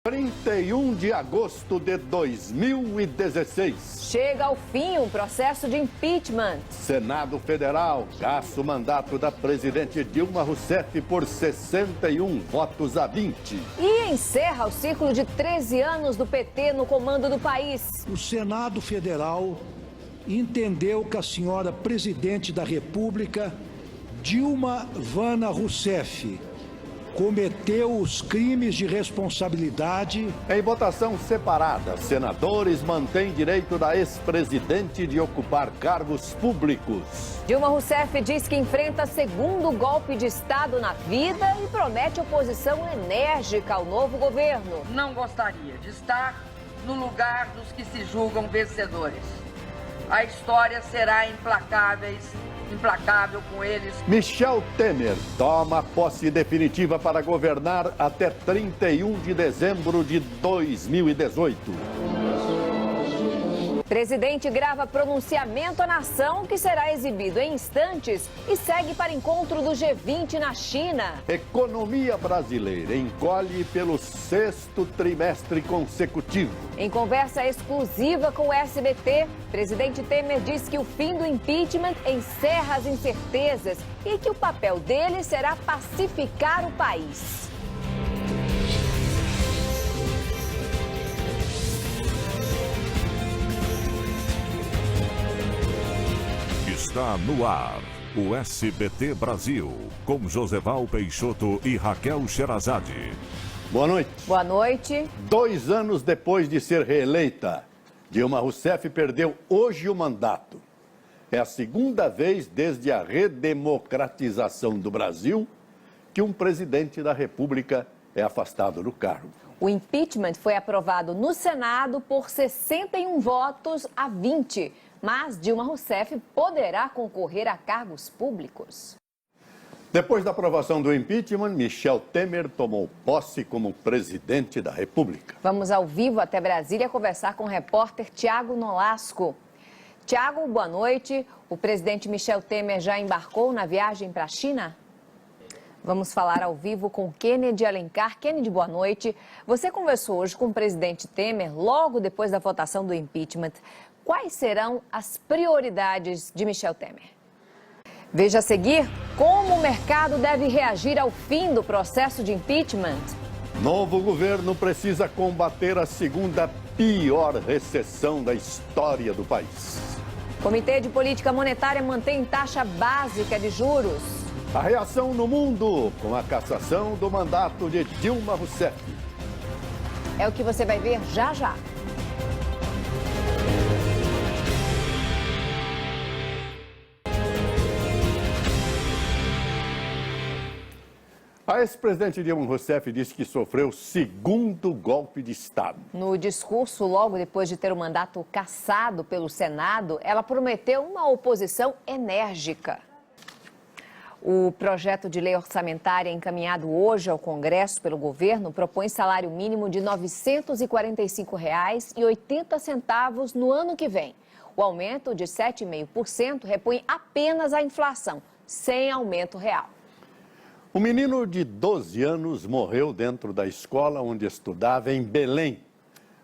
31 de agosto de 2016. Chega ao fim o processo de impeachment. Senado Federal caça o mandato da presidente Dilma Rousseff por 61 votos a 20. E encerra o ciclo de 13 anos do PT no comando do país. O Senado Federal entendeu que a senhora presidente da República, Dilma Vana Rousseff, cometeu os crimes de responsabilidade. Em votação separada, senadores mantêm direito da ex-presidente de ocupar cargos públicos. Dilma Rousseff diz que enfrenta segundo golpe de Estado na vida e promete oposição enérgica ao novo governo. Não gostaria de estar no lugar dos que se julgam vencedores. A história será implacável com eles. Michel Temer toma posse definitiva para governar até 31 de dezembro de 2018. Presidente grava pronunciamento à nação que será exibido em instantes e segue para encontro do G20 na China. Economia brasileira encolhe pelo 6º trimestre consecutivo. Em conversa exclusiva com o SBT, presidente Temer diz que o fim do impeachment encerra as incertezas e que o papel dele será pacificar o país. Está no ar o SBT Brasil, com Joseval Peixoto e Raquel Sherazade. Boa noite. Boa noite. 2 anos depois de ser reeleita, Dilma Rousseff perdeu hoje o mandato. É a segunda vez desde a redemocratização do Brasil que um presidente da República é afastado do cargo. O impeachment foi aprovado no Senado por 61 votos a 20. Mas Dilma Rousseff poderá concorrer a cargos públicos. Depois da aprovação do impeachment, Michel Temer tomou posse como presidente da República. Vamos ao vivo até Brasília conversar com o repórter Tiago Nolasco. Tiago, boa noite. O presidente Michel Temer já embarcou na viagem para a China? Vamos falar ao vivo com Kennedy Alencar. Kennedy, boa noite. Você conversou hoje com o presidente Temer logo depois da votação do impeachment. Quais serão as prioridades de Michel Temer? Veja a seguir como o mercado deve reagir ao fim do processo de impeachment. Novo governo precisa combater a segunda pior recessão da história do país. Comitê de Política Monetária mantém taxa básica de juros. A reação no mundo com a cassação do mandato de Dilma Rousseff. É o que você vai ver já já. A ex-presidente Dilma Rousseff disse que sofreu segundo golpe de Estado. No discurso, logo depois de ter o mandato cassado pelo Senado, ela prometeu uma oposição enérgica. O projeto de lei orçamentária encaminhado hoje ao Congresso pelo governo propõe salário mínimo de R$ 945,80 no ano que vem. O aumento de 7,5% repõe apenas a inflação, sem aumento real. Um menino de 12 anos morreu dentro da escola onde estudava em Belém.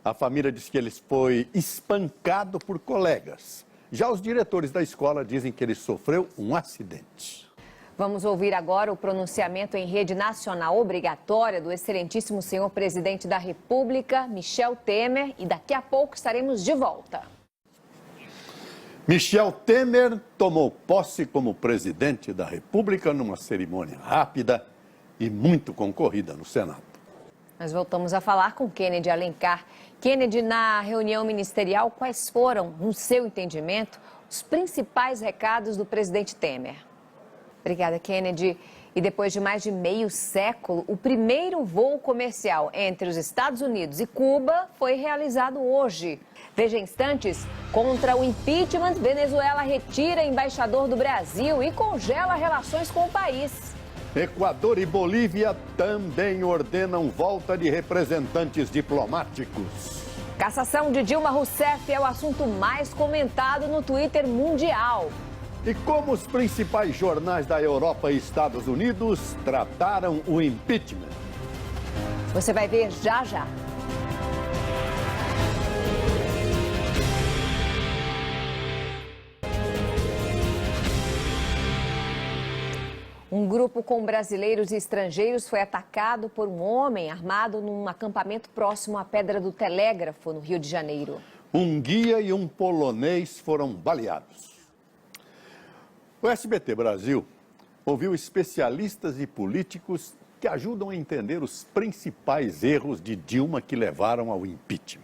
A família diz que ele foi espancado por colegas. Já os diretores da escola dizem que ele sofreu um acidente. Vamos ouvir agora o pronunciamento em rede nacional obrigatória do excelentíssimo senhor presidente da República, Michel Temer, e daqui a pouco estaremos de volta. Michel Temer tomou posse como presidente da República numa cerimônia rápida e muito concorrida no Senado. Nós voltamos a falar com Kennedy Alencar. Kennedy, na reunião ministerial, quais foram, no seu entendimento, os principais recados do presidente Temer? Obrigada, Kennedy. E depois de mais de meio século, o primeiro voo comercial entre os Estados Unidos e Cuba foi realizado hoje. Veja em instantes, contra o impeachment, Venezuela retira embaixador do Brasil e congela relações com o país. Equador e Bolívia também ordenam volta de representantes diplomáticos. Cassação de Dilma Rousseff é o assunto mais comentado no Twitter mundial. E como os principais jornais da Europa e Estados Unidos trataram o impeachment? Você vai ver já já. Um grupo com brasileiros e estrangeiros foi atacado por um homem armado num acampamento próximo à Pedra do Telégrafo, no Rio de Janeiro. Um guia e um polonês foram baleados. O SBT Brasil ouviu especialistas e políticos que ajudam a entender os principais erros de Dilma que levaram ao impeachment.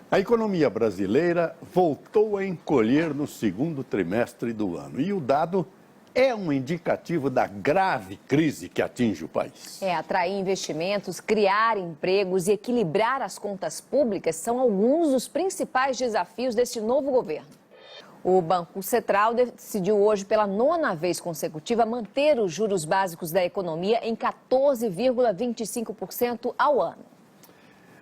A economia brasileira voltou a encolher no segundo trimestre do ano e o dado é um indicativo da grave crise que atinge o país. Atrair investimentos, criar empregos e equilibrar as contas públicas são alguns dos principais desafios deste novo governo. O Banco Central decidiu hoje, pela 9ª vez consecutiva, manter os juros básicos da economia em 14,25% ao ano.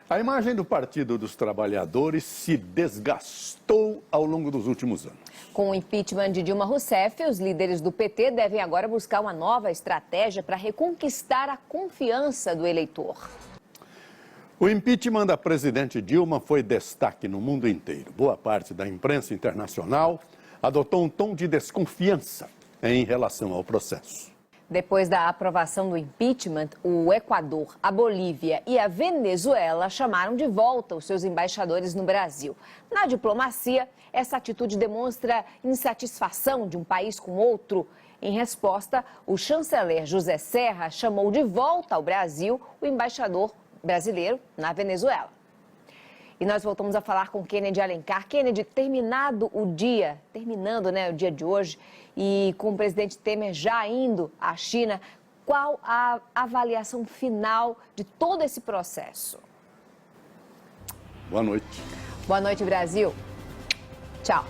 A imagem do Partido dos Trabalhadores se desgastou ao longo dos últimos anos. Com o impeachment de Dilma Rousseff, os líderes do PT devem agora buscar uma nova estratégia para reconquistar a confiança do eleitor. O impeachment da presidente Dilma foi destaque no mundo inteiro. Boa parte da imprensa internacional adotou um tom de desconfiança em relação ao processo. Depois da aprovação do impeachment, o Equador, a Bolívia e a Venezuela chamaram de volta os seus embaixadores no Brasil. Na diplomacia, essa atitude demonstra insatisfação de um país com outro. Em resposta, o chanceler José Serra chamou de volta ao Brasil o embaixador brasileiro na Venezuela. E nós voltamos a falar com Kennedy Alencar. Kennedy, terminando o dia de hoje, e com o presidente Temer já indo à China, qual a avaliação final de todo esse processo? Boa noite. Boa noite, Brasil. Tchau.